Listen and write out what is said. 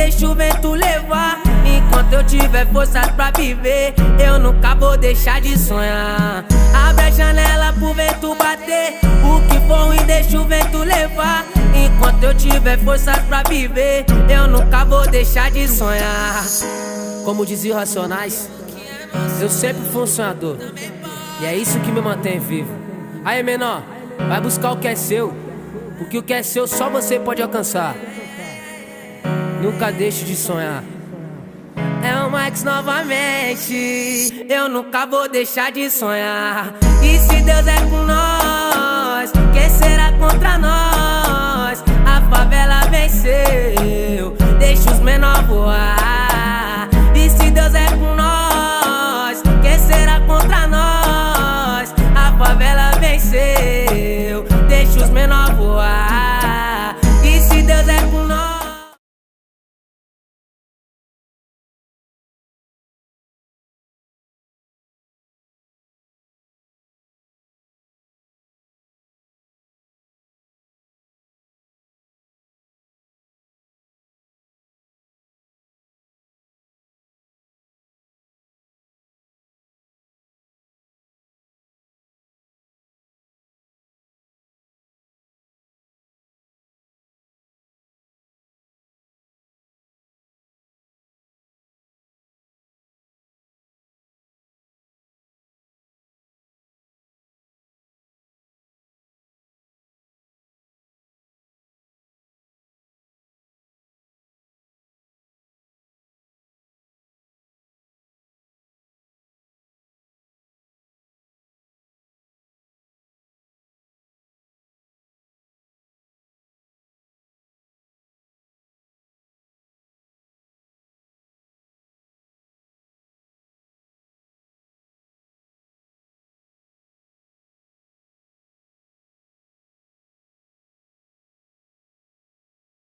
deixo o vento levar. Enquanto eu tiver forças pra viver, eu nunca vou deixar de sonhar. Abre a janela pro vento bater, o que for ruim deixa o vento levar. Enquanto eu tiver forças pra viver, eu nunca vou deixar de sonhar. Como dizia o Racionais, eu sempre fui um sonhador, e é isso que me mantém vivo. Aí, menor, vai buscar o que é seu, porque o que é seu só você pode alcançar. Nunca deixe de sonhar. É o Max novamente, eu nunca vou deixar de sonhar. E se Deus é com nós, quem será contra nós? A favela vencer.